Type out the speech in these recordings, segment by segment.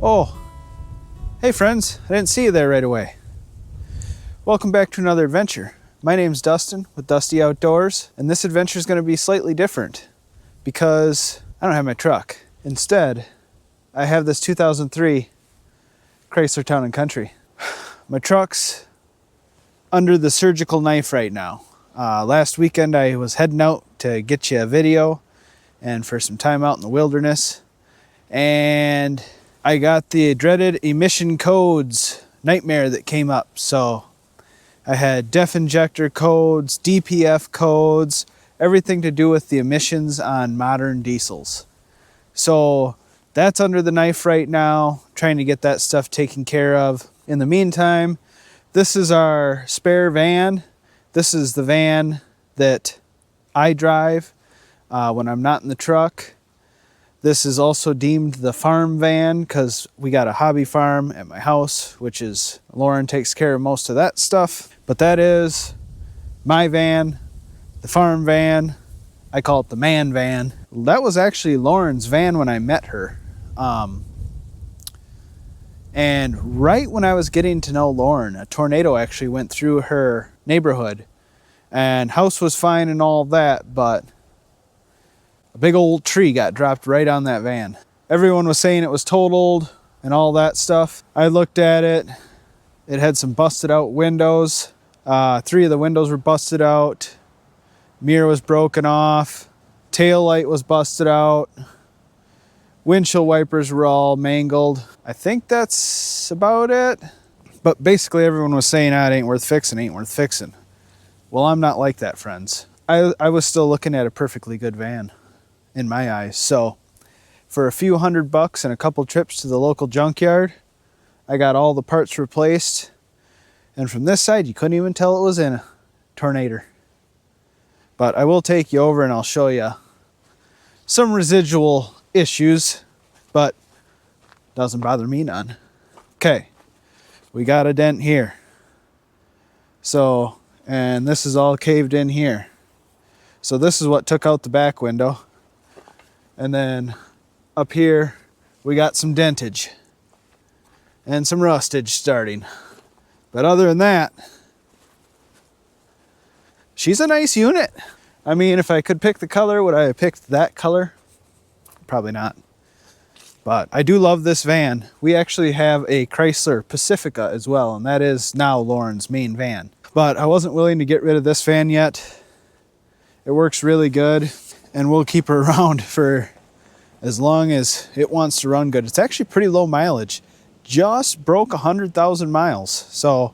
Oh, hey friends, I didn't see you there right away. Welcome back to another adventure. My name's Dustin with Dusty Outdoors, and this adventure is going to be slightly different because I don't have my truck. Instead, I have this 2003 Chrysler Town & Country. My truck's under the surgical knife right now. Last weekend I was heading out to get you a video and for some time out in the wilderness, and I got the dreaded emission codes nightmare that came up. So I had DEF injector codes, DPF codes, everything to do with the emissions on modern diesels. So that's under the knife right now, trying to get that stuff taken care of. In the meantime, this is our spare van. This is the van that I drive when I'm not in the truck. This is also deemed the farm van because we got a hobby farm at my house, which is Lauren takes care of most of that stuff. But that is my van, the farm van. I call it the man van. That was actually Lauren's van when I met her. And right when I was getting to know Lauren, a tornado actually went through her neighborhood. And house was fine and all that, but a big old tree got dropped right on that van. Everyone was saying it was totaled and all that stuff. I looked at it. It had some busted out windows. 3 of the windows were busted out. Mirror was broken off. Tail light was busted out. Windshield wipers were all mangled. I think that's about it. But basically everyone was saying, it ain't worth fixing, ain't worth fixing. Well, I'm not like that, friends. I was still looking at a perfectly good van in my eyes. So for a few $100 and a couple trips to the local junkyard, I got all the parts replaced. And from this side, you couldn't even tell it was in a tornado. But I will take you over and I'll show you some residual issues, but doesn't bother me none. Okay, we got a dent here. So, and this is all caved in here. So this is what took out the back window. And then up here, we got some dentage and some rustage starting. But other than that, she's a nice unit. I mean, if I could pick the color, would I have picked that color? Probably not. But I do love this van. We actually have a Chrysler Pacifica as well, and that is now Lauren's main van. But I wasn't willing to get rid of this van yet. It works really good, and we'll keep her around for as long as it wants to run good. It's actually pretty low mileage. Just broke 100,000 miles. So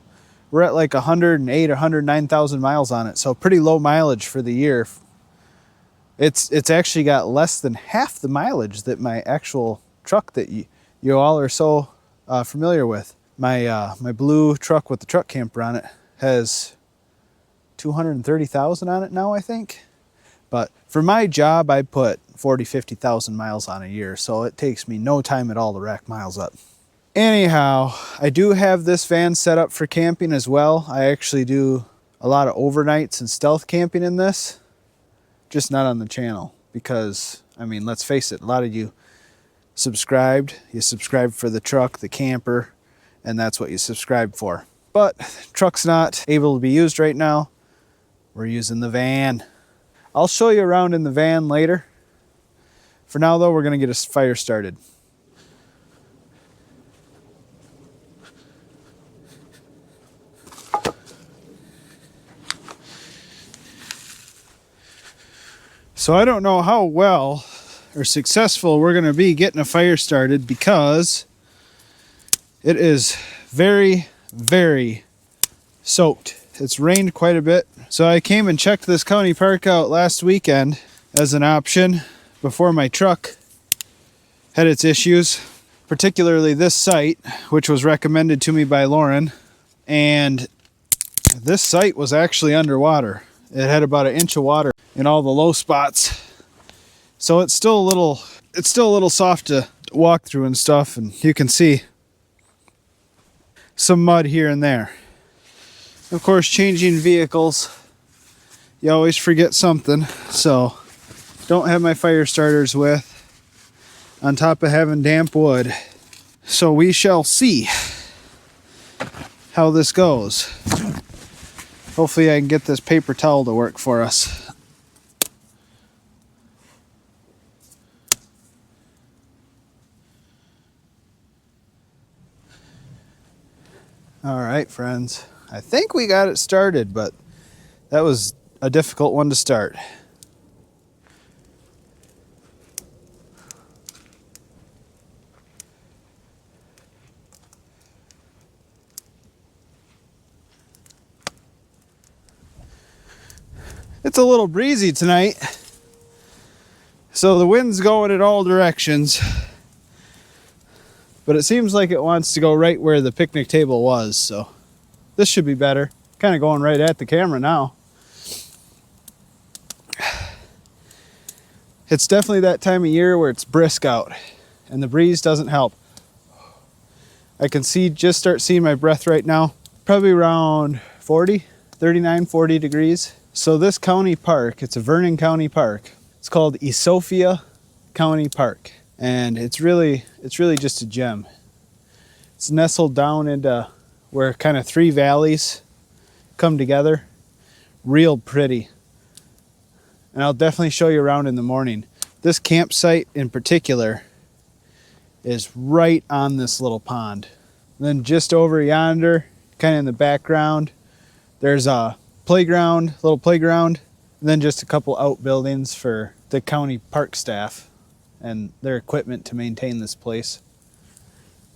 we're at like 108 or 109,000 miles on it. So pretty low mileage for the year. It's actually got less than half the mileage that my actual truck that you all are so familiar with. My blue truck with the truck camper on it has 230,000 on it now, I think. But for my job, I put 50,000 miles on a year, so it takes me no time at all to rack miles up. Anyhow, I do have this van set up for camping as well. I actually do a lot of overnights and stealth camping in this, just not on the channel because, I mean, let's face it, a lot of you subscribed. You subscribed for the truck, the camper, and that's what you subscribed for. But truck's not able to be used right now. We're using the van. I'll show you around in the van later. For now though, we're gonna get a fire started. So I don't know how well or successful we're gonna be getting a fire started because it is very, very soaked. It's rained quite a bit. So I came and checked this county park out last weekend as an option before my truck had its issues, particularly this site, which was recommended to me by Lauren. And this site was actually underwater. It had about 1 inch of water in all the low spots. So it's still a little soft to walk through and stuff, and you can see some mud here and there. Of course, changing vehicles, you always forget something, so don't have my fire starters with, on top of having damp wood. So we shall see how this goes. Hopefully I can get this paper towel to work for us. All right, friends. I think we got it started, but that was a difficult one to start. It's a little breezy tonight, so the wind's going in all directions, but it seems like it wants to go right where the picnic table was, so this should be better. Kind of going right at the camera now. It's definitely that time of year where it's brisk out and the breeze doesn't help. I can just start seeing my breath right now, probably around 39, 40 degrees. So this county park, it's a Vernon County Park. It's called Esofia County Park, and it's really just a gem. It's nestled down into where kind of three valleys come together. Real pretty. And I'll definitely show you around in the morning. This campsite in particular is right on this little pond. And then just over yonder, kind of in the background, there's a playground, little playground, and then just a couple outbuildings for the county park staff and their equipment to maintain this place.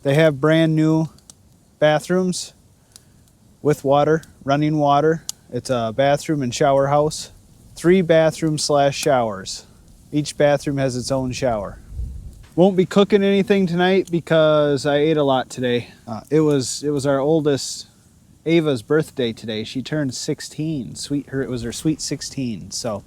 They have brand new bathrooms with water, running water. It's a bathroom and shower house. 3 bathrooms / showers. Each bathroom has its own shower. Won't be cooking anything tonight because I ate a lot today. It was our oldest Ava's birthday today. She turned 16. It was her sweet 16. So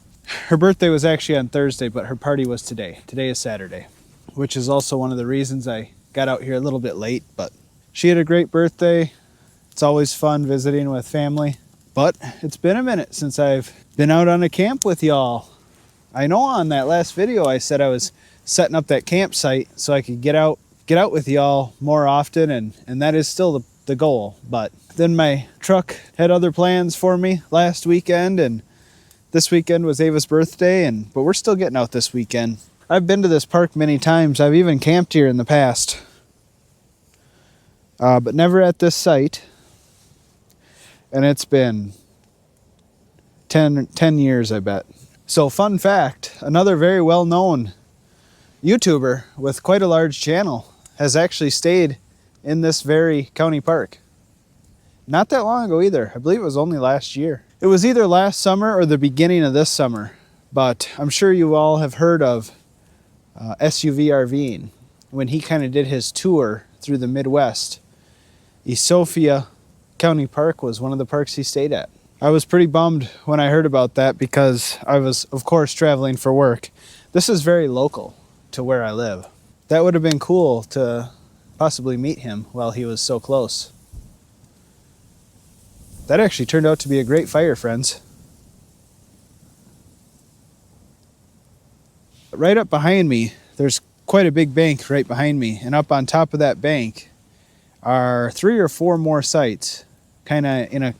her birthday was actually on Thursday, but her party was today. Today is Saturday, which is also one of the reasons I got out here a little bit late. But she had a great birthday. It's always fun visiting with family. But it's been a minute since I've been out on a camp with y'all. I know on that last video I said I was setting up that campsite so I could get out with y'all more often, and that is still the goal. But then my truck had other plans for me last weekend, and this weekend was Ava's birthday, but we're still getting out this weekend. I've been to this park many times. I've even camped here in the past, but never at this site. And it's been 10 years, I bet. So fun fact, another very well-known YouTuber with quite a large channel has actually stayed in this very county park. Not that long ago either. I believe it was only last year. It was either last summer or the beginning of this summer, but I'm sure you all have heard of SUV RVing. When he kind of did his tour through the Midwest, Esofia County Park was one of the parks he stayed at. I was pretty bummed when I heard about that because I was, of course, traveling for work. This is very local to where I live. That would have been cool to possibly meet him while he was so close. That actually turned out to be a great fire, friends. Right up behind me, there's quite a big bank right behind me, and up on top of that bank are 3 or 4 more sites, kind of in a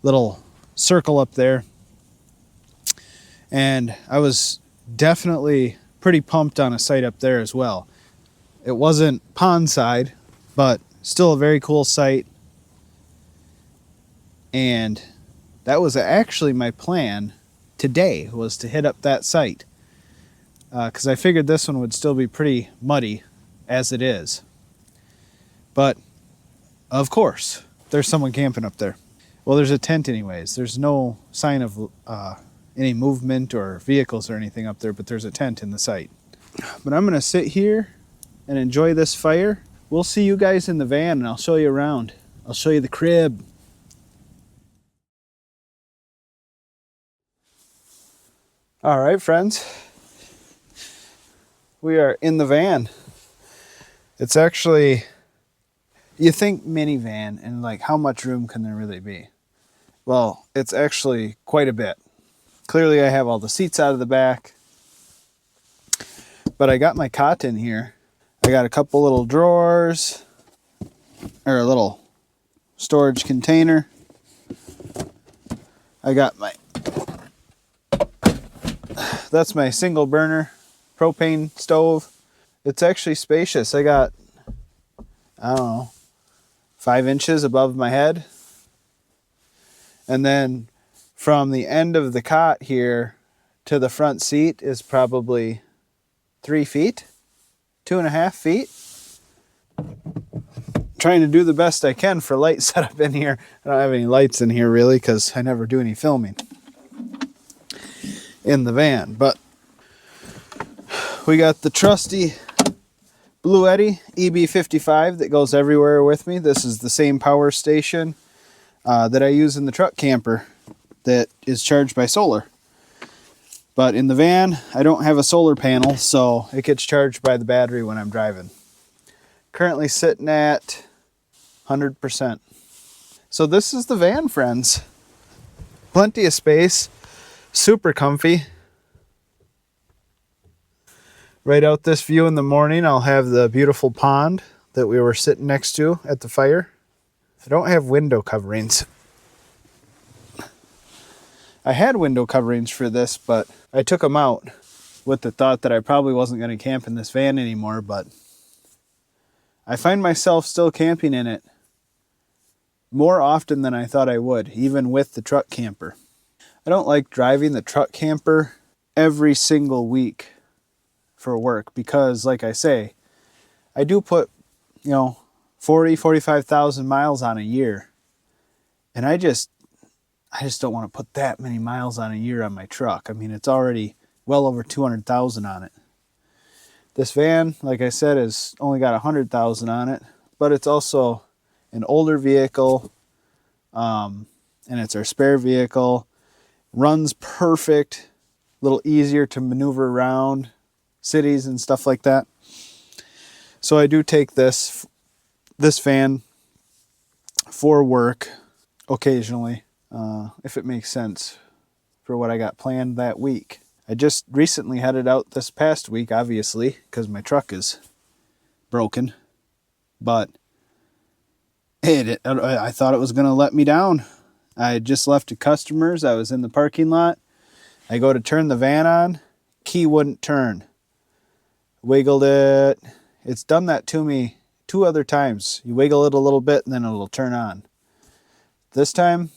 little circle up there. And I was definitely pretty pumped on a site up there as well. It wasn't pond side, but still a very cool site. And that was actually my plan today, was to hit up that site. Because I figured this one would still be pretty muddy as it is. But, of course, there's someone camping up there. Well, there's a tent anyways. There's no sign of any movement or vehicles or anything up there, but there's a tent in the site. But I'm going to sit here and enjoy this fire. We'll see you guys in the van, and I'll show you around. I'll show you the crib. All right, friends. We are in the van. It's actually, you think minivan, and like how much room can there really be? Well, it's actually quite a bit. Clearly I have all the seats out of the back, but I got my cot in here. I got a couple little drawers, or a little storage container. I got that's my single burner propane stove. It's actually spacious. I got, I don't know, 5 inches above my head. And then from the end of the cot here to the front seat is probably 3 feet, 2.5 feet. Trying to do the best I can for light setup in here. I don't have any lights in here really because I never do any filming in the van. But we got the trusty Blue Eddy EB55 that goes everywhere with me. This is the same power station that I use in the truck camper that is charged by solar. But in the van, I don't have a solar panel, so it gets charged by the battery when I'm driving. Currently sitting at 100%. So this is the van, friends. Plenty of space, super comfy. Right out this view in the morning, I'll have the beautiful pond that we were sitting next to at the fire. I don't have window coverings. I had window coverings for this, but I took them out with the thought that I probably wasn't going to camp in this van anymore, but I find myself still camping in it more often than I thought I would, even with the truck camper. I don't like driving the truck camper every single week for work because, like I say, I do put, 45,000 miles on a year. And I just don't want to put that many miles on a year on my truck. I mean, it's already well over 200,000 on it. This van, like I said, has only got 100,000 on it, but it's also an older vehicle, and it's our spare vehicle. Runs perfect, a little easier to maneuver around cities and stuff like that. So I do take this van for work occasionally, if it makes sense for what I got planned that week. I just recently had it out this past week, obviously, because my truck is broken. But I thought it was going to let me down. I had just left to customers. I was in the parking lot. I go to turn the van on. Key wouldn't turn. Wiggled it. It's done that to me 2 other times. You wiggle it a little bit and then it'll turn on. This time,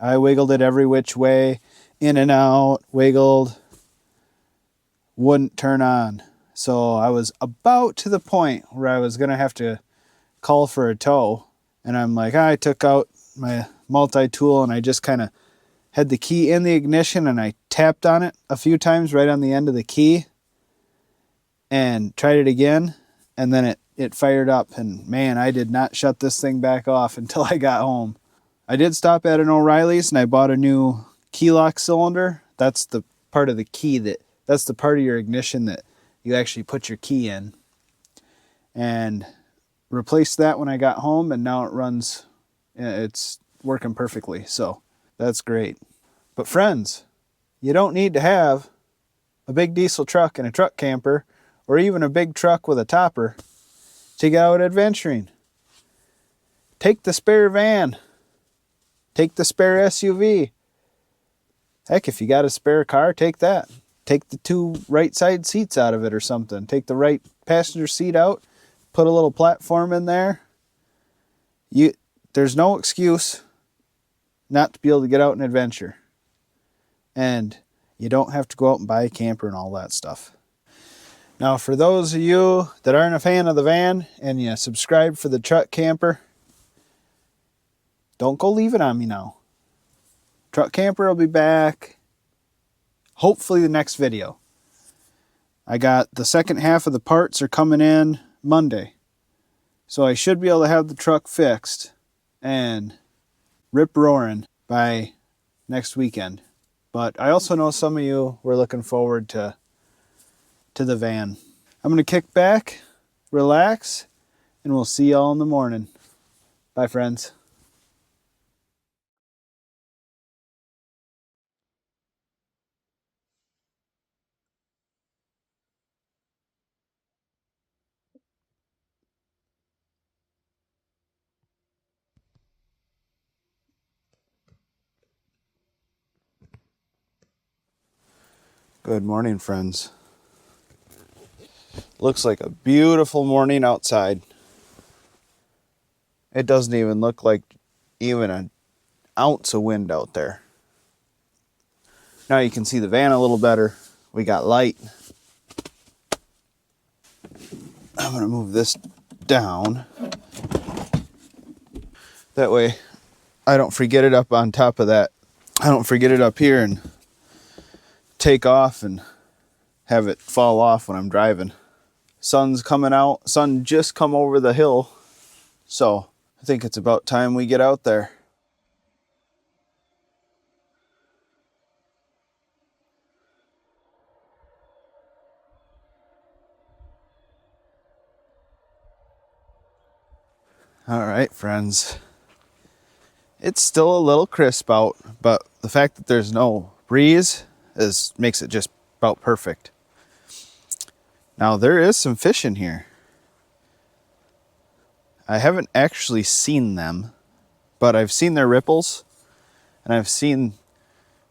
I wiggled it every which way, in and out, wiggled, wouldn't turn on. So I was about to the point where I was going to have to call for a tow. And I'm like, I took out my multi-tool and I just kind of had the key in the ignition and I tapped on it a few times right on the end of the key and tried it again. And then it fired up. And man, I did not shut this thing back off until I got home. I did stop at an O'Reilly's and I bought a new key lock cylinder. That's the part of the key that's the part of your ignition that you actually put your key in. And replaced that when I got home, and now it runs. It's working perfectly. So that's great. But friends, you don't need to have a big diesel truck and a truck camper, or even a big truck with a topper to get out adventuring. Take the spare van. Take the spare SUV. Heck, if you got a spare car, take that. Take the 2 right side seats out of it or something. Take the right passenger seat out. Put a little platform in there. There's no excuse not to be able to get out and adventure. And you don't have to go out and buy a camper and all that stuff. Now, for those of you that aren't a fan of the van and you subscribe for the truck camper, don't go leave it on me now. Truck camper will be back, hopefully the next video. I got the second half of the parts are coming in Monday. So I should be able to have the truck fixed and rip-roaring by next weekend. But I also know some of you were looking forward to the van. I'm going to kick back, relax, and we'll see y'all in the morning. Bye, friends. Good morning, friends. Looks like a beautiful morning outside. It doesn't even look like even an ounce of wind out there. Now you can see the van a little better. We got light. I'm gonna move this down. That way I don't forget it up on top of that. I don't forget it up here and take off and have it fall off when I'm driving. Sun's coming out. Sun just come over the hill. So I think it's about time we get out there. All right, friends. It's still a little crisp out, but the fact that there's no breeze makes it just about perfect. Now there is some fish in here. I haven't actually seen them, but I've seen their ripples, and I've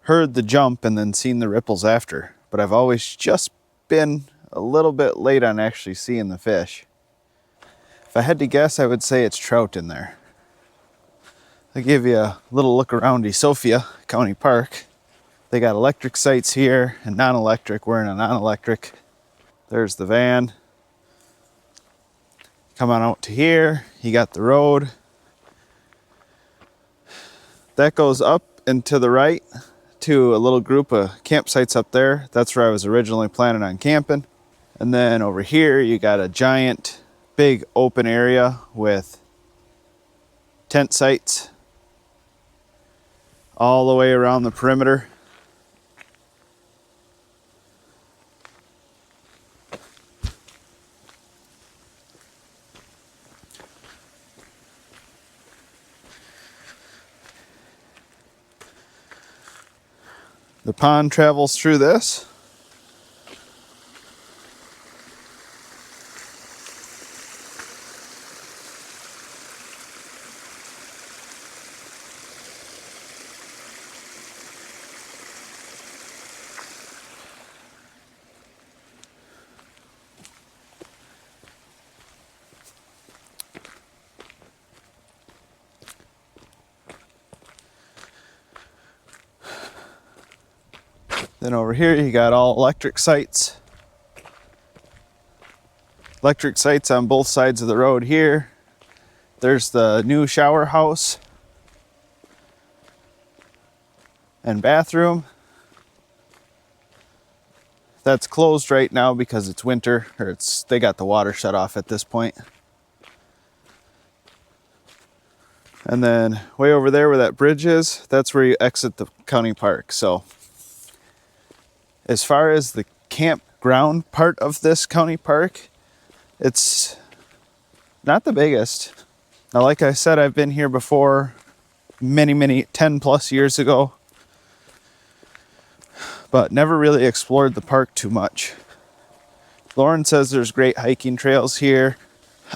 heard the jump and then seen the ripples after. But I've always just been a little bit late on actually seeing the fish. If I had to guess, I would say it's trout in there. I'll give you a little look around Sophia County Park. They got electric sites here and non-electric. We're in a non-electric. There's the van. Come on out to here. You got the road. That goes up and to the right to a little group of campsites up there. That's where I was originally planning on camping. And then over here, you got a giant, big open area with tent sites all the way around the perimeter. The pond travels through this. Then over here you got all electric sites. Electric sites on both sides of the road here. There's the new shower house and bathroom. That's closed right now because it's winter, or they got the water shut off at this point. And then way over there where that bridge is, that's where you exit the county park. So as far as the campground part of this county park, it's not the biggest. Now, like I said, I've been here before many 10 plus years ago, but never really explored the park too much. Lauren says there's great hiking trails here.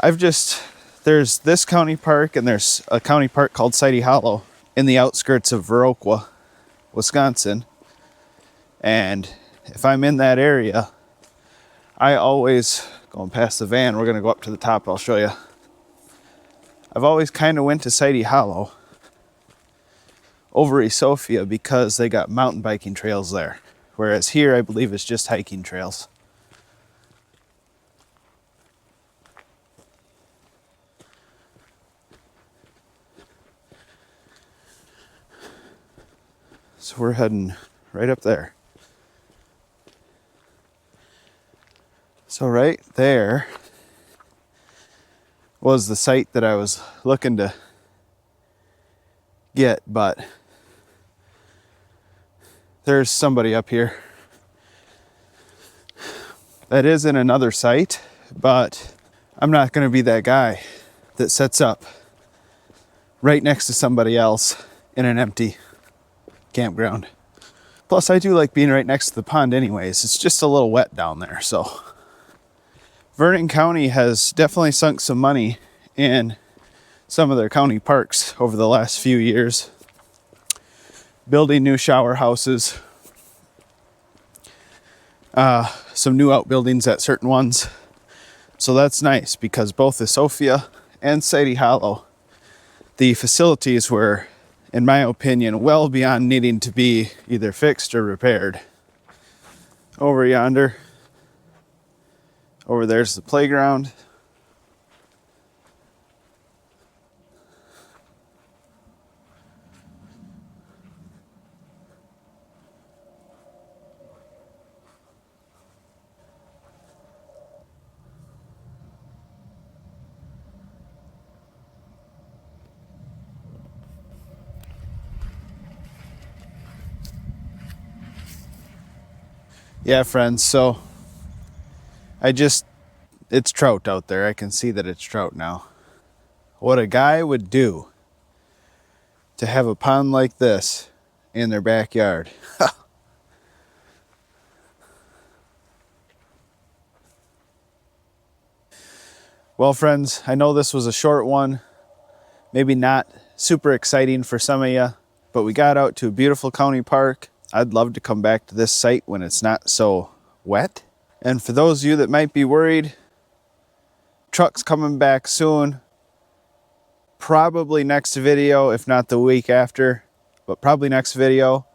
There's this county park, and there's a county park called Sidey Hollow in the outskirts of Viroqua, Wisconsin. And if I'm in that area, I always, going past the van, we're going to go up to the top, I'll show you. I've always kind of went to Sidey Hollow over Sophia because they got mountain biking trails there. Whereas here, I believe it's just hiking trails. So we're heading right up there. So right there was the site that I was looking to get, but there's somebody up here that is in another site, but I'm not going to be that guy that sets up right next to somebody else in an empty campground. Plus, I do like being right next to the pond anyways. It's just a little wet down there, so. Vernon County has definitely sunk some money in some of their county parks over the last few years, building new shower houses, some new outbuildings at certain ones. So that's nice because both the Sophia and Sadie Hollow, the facilities were, in my opinion, well beyond needing to be either fixed or repaired. Over yonder, over there's the playground. Yeah, friends, so it's trout out there. I can see that it's trout now. What a guy would do to have a pond like this in their backyard. Well, friends, I know this was a short one, maybe not super exciting for some of you, but we got out to a beautiful county park. I'd love to come back to this site when it's not so wet. And for those of you that might be worried, truck's coming back soon. Probably next video, if not the week after, but probably next video.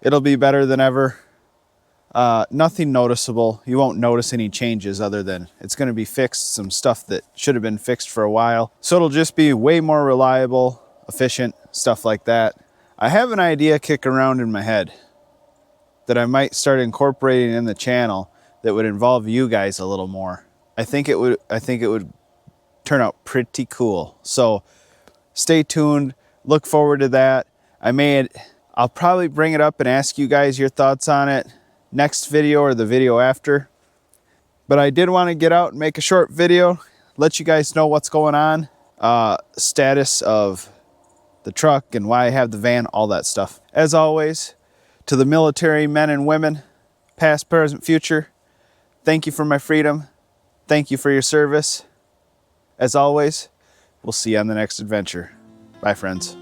It'll be better than ever. Nothing noticeable. You won't notice any changes other than it's going to be fixed, some stuff that should have been fixed for a while. So it'll just be way more reliable, efficient, stuff like that. I have an idea kicking around in my head that I might start incorporating in the channel that would involve you guys a little more. I think it would turn out pretty cool. So stay tuned. Look forward to that. I'll probably bring it up and ask you guys your thoughts on it next video or the video after. But I did want to get out and make a short video, let you guys know what's going on, status of the truck and why I have the van, all that stuff. As always, to the military men and women, past, present, future, thank you for my freedom. Thank you for your service. As always, we'll see you on the next adventure. Bye, friends.